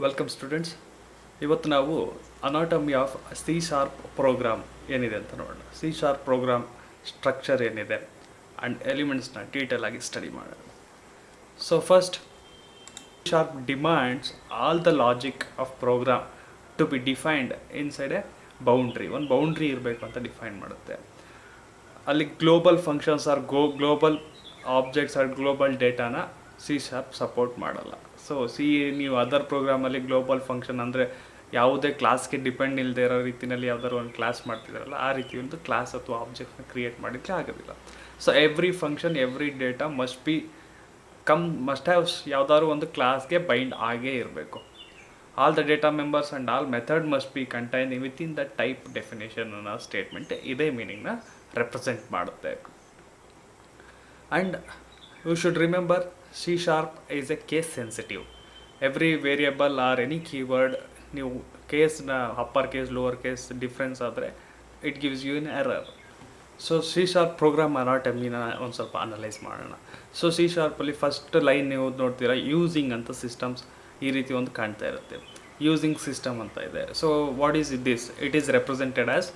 Welcome students. ಇವತ್ತು ನಾವು anatomy of C sharp program ಏನಿದೆ ಅಂತ ನೋಡೋಣ. ಸಿ ಶಾರ್ಪ್ ಪ್ರೋಗ್ರಾಮ್ ಸ್ಟ್ರಕ್ಚರ್ ಏನಿದೆ ಆ್ಯಂಡ್ ಎಲಿಮೆಂಟ್ಸ್ನ ಡೀಟೇಲ್ ಆಗಿ ಸ್ಟಡಿ ಮಾಡೋಣ. So first, sharp demands all the logic of program to be defined inside a boundary. ಒಂದು ಬೌಂಡ್ರಿ ಇರಬೇಕು ಅಂತ ಡಿಫೈನ್ ಮಾಡುತ್ತೆ. ಅಲ್ಲಿ global functions or global objects or global ಡೇಟಾನ ಸಿ ಶಾರ್ಪ್ ಸಪೋರ್ಟ್ ಮಾಡಲ್ಲ. ಸೊ ನೀವು ಅದರ್ ಪ್ರೋಗ್ರಾಮಲ್ಲಿ ಗ್ಲೋಬಲ್ ಫಂಕ್ಷನ್ ಅಂದರೆ ಯಾವುದೇ ಕ್ಲಾಸ್ಗೆ ಡಿಪೆಂಡ್ ಇಲ್ಲದೆ ಇರೋ ರೀತಿಯಲ್ಲಿ ಯಾವ್ದಾದ್ರು ಒಂದು ಕ್ಲಾಸ್ ಮಾಡ್ತಿದ್ದಾರಲ್ಲ, ಆ ರೀತಿ ಒಂದು ಕ್ಲಾಸ್ ಅಥವಾ ಆಬ್ಜೆಕ್ಟ್ನ ಕ್ರಿಯೇಟ್ ಮಾಡಲಿಕ್ಕೆ ಆಗೋದಿಲ್ಲ. So every function, every data must have ಯಾವುದಾದ್ರು ಒಂದು ಕ್ಲಾಸ್ಗೆ ಬೈಂಡ್ ಆಗೇ ಇರಬೇಕು. All the data members and all method must be contain within the type definition ಅನ್ನೋ ಸ್ಟೇಟ್ಮೆಂಟ್ ಇದೇ ಮೀನಿಂಗ್ನ ರೆಪ್ರೆಸೆಂಟ್ ಮಾಡುತ್ತೆ. And you should remember, C sharp is a case sensitive. Every variable or any keyword ನೀವು ಕೇಸ್ನ upper case lower case difference ಆದರೆ it gives you in error. So C sharp program ಅನಾಟಮಿನ ಒಂದು ಸ್ವಲ್ಪ analyse ಮಾಡೋಣ. So C ಶಾರ್ಪಲ್ಲಿ first line ನೀವು ನೋಡ್ತೀರಾ, using ಅಂತ systems ಈ ರೀತಿ ಒಂದು ಕಾಣ್ತಾ ಇರುತ್ತೆ. ಯೂಸಿಂಗ್ ಸಿಸ್ಟಮ್ ಅಂತ ಇದೆ. So what is this? It is represented as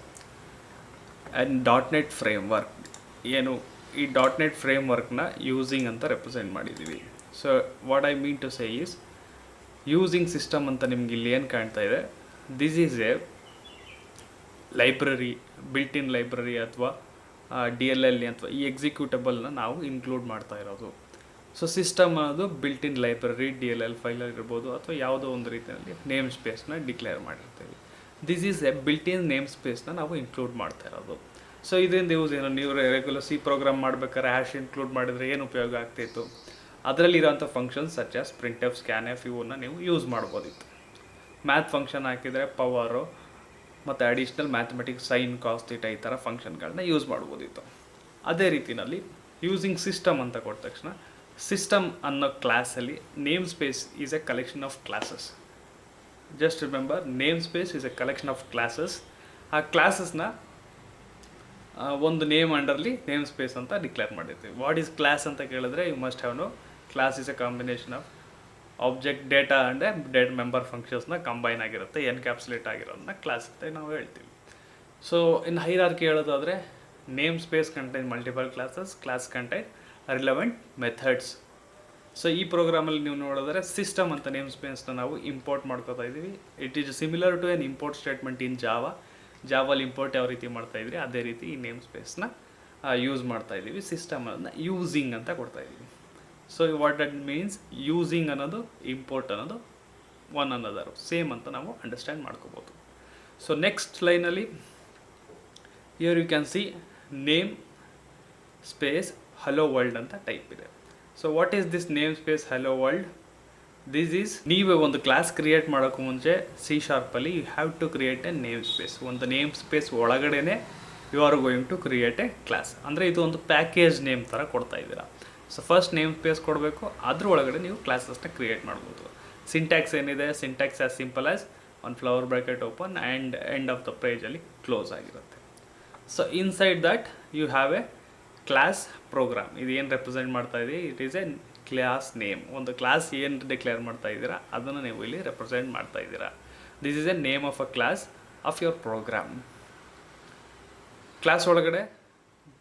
and .NET framework. ಏನು ಈ .NET ಫ್ರೇಮ್ವರ್ಕ್ನ ಯೂಸಿಂಗ್ ಅಂತ ರೆಪ್ರೆಸೆಂಟ್ ಮಾಡಿದ್ದೀವಿ. So what I mean to say is, using system ಅಂತ ನಿಮ್ಗೆ ಇಲ್ಲಿ ಏನು ಕಾಣ್ತಾ ಇದೆ, this is a library, built in library ಅಥವಾ DLL ಅಥವಾ ಈ ಎಕ್ಸಿಕ್ಯೂಟಬಲ್ನ ನಾವು ಇನ್ಕ್ಲೂಡ್ ಮಾಡ್ತಾ ಇರೋದು. ಸೊ ಸಿಸ್ಟಮ್ ಅದು ಬಿಲ್ಟ್ ಇನ್ ಲೈಬ್ರರಿ DLL ಫೈಲಲ್ಲಿ ಇರ್ಬೋದು ಅಥವಾ ಯಾವುದೋ ಒಂದು ರೀತಿಯಲ್ಲಿ ನೇಮ್ ಸ್ಪೇಸ್ನ ಡಿಕ್ಲೇರ್ ಮಾಡಿರ್ತೀವಿ. This is a built in name ಸ್ಪೇಸ್ನ ನಾವು ಇನ್ಕ್ಲೂಡ್ ಮಾಡ್ತಾ ಇರೋದು. ಸೊ ಇದರಿಂದ ಯೂಸ್ ಏನು, ನೀವು ರೆಗ್ಯುಲರ್ ಸಿ ಪ್ರೋಗ್ರಾಮ್ ಮಾಡಬೇಕಾದ್ರೆ ಹ್ಯಾಶ್ ಇನ್ಕ್ಲೂಡ್ ಮಾಡಿದರೆ ಏನು ಉಪಯೋಗ ಆಗ್ತಿತ್ತು? ಅದರಲ್ಲಿರೋಂಥ functions such as printf, scanf ಇವನ್ನ ನೀವು ಯೂಸ್ ಮಾಡ್ಬೋದಿತ್ತು. ಮ್ಯಾಥ್ ಫಂಕ್ಷನ್ ಹಾಕಿದರೆ ಪವರು ಮತ್ತು additional mathematics, sine, cos, theta ಈ ಥರ ಫಂಕ್ಷನ್ಗಳನ್ನ ಯೂಸ್ ಮಾಡ್ಬೋದಿತ್ತು. ಅದೇ ರೀತಿಯಲ್ಲಿ ಯೂಸಿಂಗ್ ಸಿಸ್ಟಮ್ ಅಂತ ಕೊಟ್ಟ ತಕ್ಷಣ, ಸಿಸ್ಟಮ್ ಅನ್ನೋ ಕ್ಲಾಸಲ್ಲಿ name space is a collection of classes. Just remember, name space is a collection of classes. ಆ ಕ್ಲಾಸಸ್ನ ಒಂದು ನೇಮ್ ಅಂಡರ್ಲಿ ನೇಮ್ ಸ್ಪೇಸ್ ಅಂತ ಡಿಕ್ಲೇರ್ ಮಾಡಿರ್ತೀವಿ. ವಾಟ್ ಈಸ್ ಕ್ಲಾಸ್ ಅಂತ ಕೇಳಿದ್ರೆ, you must have know class is a combination of object, data and member ಫಂಕ್ಷನ್ಸ್ನ combine ಆಗಿರುತ್ತೆ, ಎನ್ಕ್ಯಾಪ್ಸುಲೇಟ್ ಆಗಿರೋದನ್ನ ಕ್ಲಾಸ್ ಅಂತ ನಾವು ಹೇಳ್ತೀವಿ. ಸೊ ಇನ್ ಹೈರಾರ್ಕಿ ಹೇಳೋದಾದರೆ, name space contain multiple classes, class contain relevant methods. So ಈ ಪ್ರೋಗ್ರಾಮಲ್ಲಿ ನೀವು ನೋಡಿದ್ರೆ ಸಿಸ್ಟಮ್ ಅಂತ ನೇಮ್ ಸ್ಪೇಸ್ನ ನಾವು ಇಂಪೋರ್ಟ್ ಮಾಡ್ಕೋತಾ ಇದ್ದೀವಿ. It is similar to an import statement in ಜಾವಲ್ಲಿ ಇಂಪೋರ್ಟ್ ಯಾವ ರೀತಿ ಮಾಡ್ತಾ ಇದ್ರಿ ಅದೇ ರೀತಿ ಈ ನೇಮ್ ಸ್ಪೇಸ್ನ ಯೂಸ್ ಮಾಡ್ತಾ ಇದ್ದೀವಿ. ಸಿಸ್ಟಮನ್ನು ಯೂಸಿಂಗ್ ಅಂತ ಕೊಡ್ತಾ ಇದ್ದೀವಿ. So what that means, using ಅನ್ನೋದು, ಇಂಪೋರ್ಟ್ ಅನ್ನೋದು ಒನ್ ಅನ್ನೋದರ್ ಸೇಮ್ ಅಂತ ನಾವು ಅಂಡರ್ಸ್ಟ್ಯಾಂಡ್ ಮಾಡ್ಕೋಬೋದು. ಸೊ ನೆಕ್ಸ್ಟ್ ಲೈನಲ್ಲಿ here you can see name space hello world ಅಂತ ಟೈಪ್ ಇದೆ. So what is this name space hello world? This is, ನೀವೇ ಒಂದು ಕ್ಲಾಸ್ ಕ್ರಿಯೇಟ್ ಮಾಡೋಕ್ಕೂ ಮುಂಚೆ ಸಿ ಶಾರ್ಪಲ್ಲಿ you have to create a name space. ಒಂದು name space ಒಳಗಡೆನೆ you are going to create a class. ಅಂದರೆ ಇದು ಒಂದು ಪ್ಯಾಕೇಜ್ ನೇಮ್ ಥರ ಕೊಡ್ತಾ ಇದ್ದೀರಾ. ಸೊ ಫಸ್ಟ್ ನೇಮ್ ಸ್ಪೇಸ್ ಕೊಡಬೇಕು, ಅದ್ರ ಒಳಗಡೆ ನೀವು ಕ್ಲಾಸಸ್ನ ಕ್ರಿಯೇಟ್ ಮಾಡ್ಬೋದು. ಸಿಂಟ್ಯಾಕ್ಸ್ ಏನಿದೆ, ಸಿಂಟ್ಯಾಕ್ಸ್ ಆ್ಯಸ್ ಸಿಂಪಲ್ ಆ್ಯಸ್ ಒಂದು flower bracket open and end of the ಪೇಜಲ್ಲಿ ಕ್ಲೋಸ್ ಆಗಿರುತ್ತೆ. So inside that you have a class program. ಇದು ಏನು ರೆಪ್ರೆಸೆಂಟ್ ಮಾಡ್ತಾ ಇದೆ, it is a class name. ಒಂದು ಕ್ಲಾಸ್ ಏನು ಡಿಕ್ಲೇರ್ ಮಾಡ್ತಾ ಇದ್ದೀರಾ ಅದನ್ನು ನೀವು ಇಲ್ಲಿ ರೆಪ್ರೆಸೆಂಟ್ ಮಾಡ್ತಾ ಇದ್ದೀರಾ. This is a name of a class of your program. Class ಒಳಗಡೆ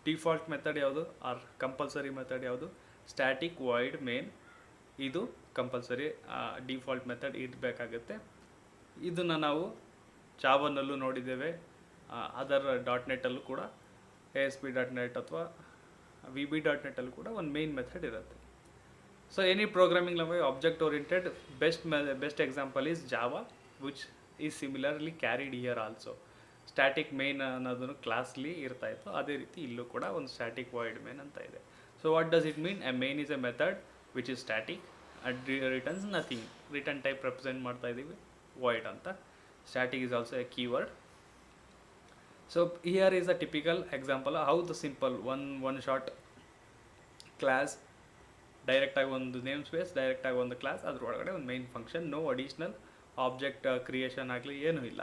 ಡಿಫಾಲ್ಟ್ ಮೆಥಡ್ ಯಾವುದು ಆರ್ ಕಂಪಲ್ಸರಿ ಮೆಥಡ್ ಯಾವುದು? Static void main. ಇದು ಕಂಪಲ್ಸರಿ ಡಿಫಾಲ್ಟ್ ಮೆಥಡ್ ಇರಬೇಕಾಗುತ್ತೆ. ಇದನ್ನು ನಾವು ಜಾವನಲ್ಲೂ ನೋಡಿದ್ದೇವೆ, ಅದರ್ .NETಲ್ಲೂ ಕೂಡ, ASP.NET ಅಥವಾ VB.NET ಅಲ್ಲೂ ಕೂಡ ಒಂದು ಮೇನ್ ಮೆಥಡ್ ಇರುತ್ತೆ. So any programming language object oriented, best example is Java, which is similarly carried here also. Static main ಅನ್ನೋದನ್ನು ಕ್ಲಾಸ್ಲಿ ಇರ್ತಾ ಇತ್ತು, ಅದೇ ರೀತಿ ಇಲ್ಲೂ ಕೂಡ ಒಂದು ಸ್ಟ್ಯಾಟಿಕ್ ವಾಯ್ಡ್ ಮೇನ್ ಅಂತ ಇದೆ. So what does it mean? A main is A method which is static and returns nothing. Return type represent ಮಾಡ್ತಾ ಇದ್ದೀವಿ ವಾಯ್ಡ್ ಅಂತ. Static is also A keyword. So here is a typical example how the simple one shot class, direct ಆಗಿ ಒಂದು name space, direct ಆಗಿ ಒಂದು class, ಅದ್ರ ಒಳಗಡೆ ಒಂದು main function, no additional object creation ಆಗಲಿ ಏನೂ ಇಲ್ಲ,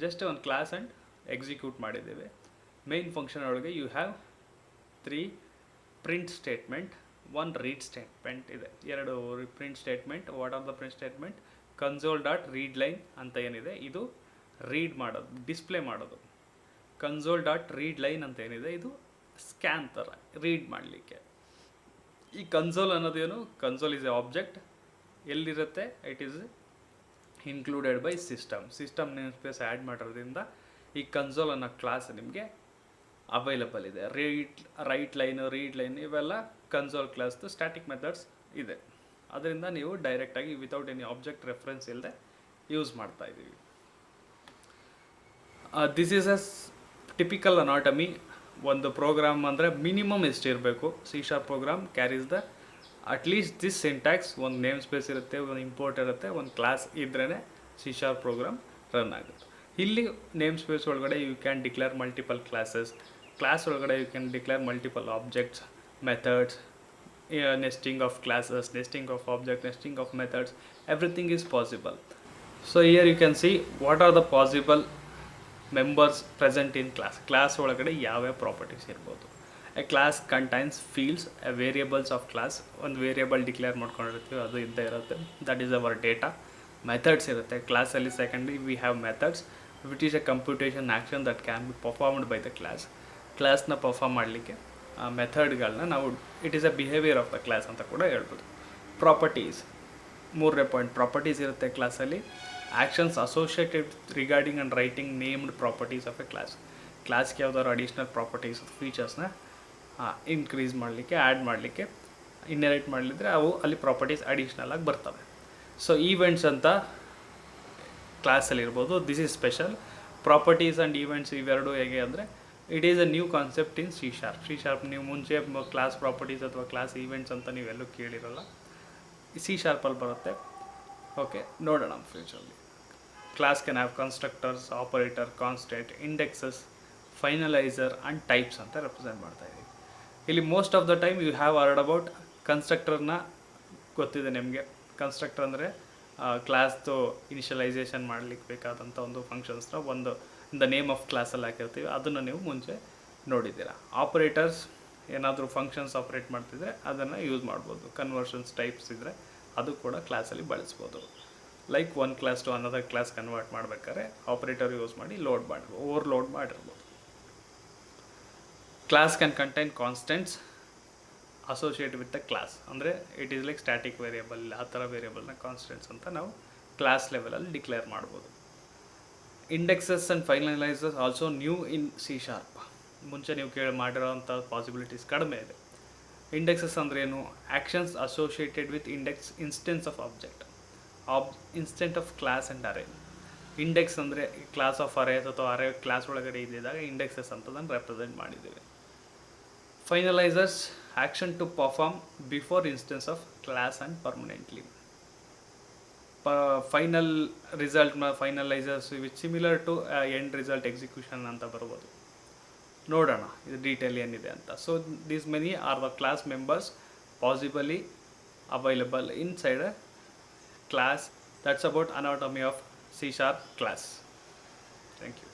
ಜಸ್ಟ್ ಒಂದು ಕ್ಲಾಸ್ ಆ್ಯಂಡ್ ಎಕ್ಸಿಕ್ಯೂಟ್ ಮಾಡಿದ್ದೇವೆ. ಮೈನ್ ಫಂಕ್ಷನ್ ಒಳಗೆ you have 3 print statement, 1 read statement ಇದೆ. 2 print statement. What are the print statement? Console dot read line ಅಂತ ಏನಿದೆ ಇದು ರೀಡ್ ಮಾಡೋದು, ಡಿಸ್ಪ್ಲೇ ಮಾಡೋದು. ಕನ್ಸೋಲ್ ಡಾಟ್ ರೀಡ್ ಲೈನ್ ಅಂತ ಏನಿದೆ ಇದು ಸ್ಕ್ಯಾನ್ ಥರ ರೀಡ್ ಮಾಡಲಿಕ್ಕೆ. ಈ ಕನ್ಸೋಲ್ ಅನ್ನೋದೇನು, ಕನ್ಸೋಲ್ ಈಸ್ ಎ ಆಬ್ಜೆಕ್ಟ್. ಎಲ್ಲಿರುತ್ತೆ, it is included by system name space add ಮಾಡೋದ್ರಿಂದ ಈ ಕನ್ಸೋಲ್ ಅನ್ನೋ ಕ್ಲಾಸ್ ನಿಮಗೆ ಅವೈಲಬಲ್ ಇದೆ. ರೈಟ್ ಲೈನು, ರೀಡ್ ಲೈನ್ ಇವೆಲ್ಲ ಕನ್ಸೋಲ್ ಕ್ಲಾಸ್ದು ಸ್ಟ್ಯಾಟಿಕ್ ಮೆಥಡ್ಸ್ ಇದೆ. ಅದರಿಂದ ನೀವು ಡೈರೆಕ್ಟಾಗಿ ವಿತೌಟ್ ಎನಿ ಆಬ್ಜೆಕ್ಟ್ ರೆಫರೆನ್ಸ್ ಇಲ್ಲದೆ ಯೂಸ್ ಮಾಡ್ತಾ ಇದ್ದೀವಿ. This is a typical anatomy. ಒಂದು ಪ್ರೋಗ್ರಾಮ್ ಅಂದರೆ ಮಿನಿಮಮ್ ಎಷ್ಟಿರಬೇಕು, C# program carries the at least this syntax. ಒಂದು ನೇಮ್ ಸ್ಪೇಸ್ ಇರುತ್ತೆ, ಒಂದು ಇಂಪೋರ್ಟ್ ಇರುತ್ತೆ, ಒಂದು ಕ್ಲಾಸ್ ಇದ್ರೇ C# ಪ್ರೋಗ್ರಾಮ್ ರನ್ ಆಗುತ್ತೆ. ಇಲ್ಲಿ ನೇಮ್ ಸ್ಪೇಸ್ ಒಳಗಡೆ you can declare multiple classes, class ಒಳಗಡೆ you can declare multiple objects, methods, nesting of classes, nesting of objects, nesting of methods, everything is possible. So here you can see what are the possible members present in class ಒಳಗಡೆ ಯಾವ properties ಇರ್ಬೋದು. A class contains fields, variables of class. ಒಂದು variable declare ಮಾಡ್ಕೊಂಡಿರ್ತೀವಿ, ಅದು ಇದ್ದೇ ಇರುತ್ತೆ, that is our data. Methods ಇರುತ್ತೆ ಕ್ಲಾಸಲ್ಲಿ. Secondly we have methods which is A computation action that can be performed by the ಕ್ಲಾಸ್ನ ಪರ್ಫಾರ್ಮ್ ಮಾಡಲಿಕ್ಕೆ ಆ ಮೆಥಡ್ಗಳನ್ನ ನಾವು it is a behaviour of the class ಅಂತ ಕೂಡ ಹೇಳ್ಬೋದು. ಪ್ರಾಪರ್ಟೀಸ್, 3ನೇ ಪಾಯಿಂಟ್ ಪ್ರಾಪರ್ಟೀಸ್ ಇರುತ್ತೆ ಕ್ಲಾಸಲ್ಲಿ. Actions associated regarding and writing named properties of A ಕ್ಲಾಸ್ಗೆ ಯಾವ್ದಾದ್ರು ಅಡಿಷ್ನಲ್ ಪ್ರಾಪರ್ಟೀಸ್ ಫೀಚರ್ಸ್ನ ಇನ್ಕ್ರೀಸ್ ಮಾಡಲಿಕ್ಕೆ, ಆ್ಯಡ್ ಮಾಡಲಿಕ್ಕೆ, ಇನ್ಹೆರಿಟ್ ಮಾಡಲಿದ್ರೆ ಅವು ಅಲ್ಲಿ ಪ್ರಾಪರ್ಟೀಸ್ ಅಡಿಷ್ನಲ್ ಆಗಿ ಬರ್ತವೆ. ಸೊ ಈವೆಂಟ್ಸ್ ಅಂತ ಕ್ಲಾಸಲ್ಲಿ ಇರ್ಬೋದು. This is special. Properties and events ಇವೆರಡು ಹೇಗೆ ಅಂದರೆ it is a new concept in C#. ನೀವು ಮುಂಚೆ ಕ್ಲಾಸ್ ಪ್ರಾಪರ್ಟೀಸ್ ಅಥವಾ ಕ್ಲಾಸ್ ಈವೆಂಟ್ಸ್ ಅಂತ ನೀವೆಲ್ಲೂ ಕೇಳಿರಲ್ಲ, C# ಬರುತ್ತೆ. ಓಕೆ, ನೋಡೋಣ ಫ್ಯೂಚರಲ್ಲಿ. Class can have constructors, operator, constant, indexes, finalizer and types ಅಂತ ರೆಪ್ರೆಸೆಂಟ್ ಮಾಡ್ತಾ ಇದ್ದೀವಿ. ಇಲ್ಲಿ most of the time you have heard about ಕನ್ಸ್ಟ್ರಕ್ಟರ್ನ. ಗೊತ್ತಿದೆ ನಿಮಗೆ. ಕನ್ಸ್ಟ್ರಕ್ಟರ್ ಅಂದರೆ ಕ್ಲಾಸ್ದು ಇನಿಷಿಯಲೈಸೇಷನ್ ಮಾಡಲಿಕ್ಕೆ ಬೇಕಾದಂಥ ಒಂದು ಫಂಕ್ಷನ್ಸ್ನ ಒಂದು ದ ನೇಮ್ ಆಫ್ ಕ್ಲಾಸಲ್ಲಿ ಹಾಕಿರ್ತೀವಿ, ಅದನ್ನು ನೀವು ಮುಂಚೆ ನೋಡಿದ್ದೀರಾ. ಆಪರೇಟರ್ಸ್, ಏನಾದರೂ ಫಂಕ್ಷನ್ಸ್ ಆಪ್ರೇಟ್ ಮಾಡ್ತಿದ್ರೆ ಅದನ್ನು ಯೂಸ್ ಮಾಡ್ಬೋದು. ಕನ್ವರ್ಷನ್ಸ್ ಟೈಪ್ಸ್ ಇದ್ದರೆ ಅದು ಕೂಡ ಕ್ಲಾಸಲ್ಲಿ ಬಳಸ್ಬೋದು. Like one class to another class convert ಮಾಡಬೇಕಾದ್ರೆ ಆಪರೇಟರ್ ಯೂಸ್ ಮಾಡಿ ಓವರ್ಲೋಡ್ ಮಾಡಿರ್ಬೋದು. Class can contain constants associate with the class. ಅಂದರೆ it is like static variable, ಆ ಥರ ವೇರಿಯಬಲ್ನ ಕಾನ್ಸ್ಟೆಂಟ್ಸ್ ಅಂತ ನಾವು ಕ್ಲಾಸ್ ಲೆವೆಲಲ್ಲಿ ಡಿಕ್ಲೇರ್ ಮಾಡ್ಬೋದು. Indexes and finalizers also new in C#. ಮುಂಚೆ ನೀವು ಮಾಡಿರೋಂಥ ಪಾಸಿಬಿಲಿಟೀಸ್ ಕಡಿಮೆ ಇದೆ. ಇಂಡೆಕ್ಸಸ್ ಅಂದರೆ ಏನು, actions associated with instance of object, instant of class and array. Index ಅಂದರೆ ಕ್ಲಾಸ್ ಆಫ್ ಅರೇಸ್ ಅಥವಾ ಅರೇ ಕ್ಲಾಸ್ ಒಳಗಡೆ ಇದ್ದಾಗ ಇಂಡೆಕ್ಸಸ್ ಅಂತದನ್ನು ರೆಪ್ರೆಸೆಂಟ್ ಮಾಡಿದ್ದೇವೆ. Finalizers, action to perform before instance of class and permanently. Final result finalizers which similar to end result execution ಅಂತ ಬರ್ಬೋದು. ನೋಡೋಣ ಇದು ಡೀಟೇಲ್ ಏನಿದೆ ಅಂತ. So these many are the class members possibly available inside a class. That's about anatomy of C# class. Thank you.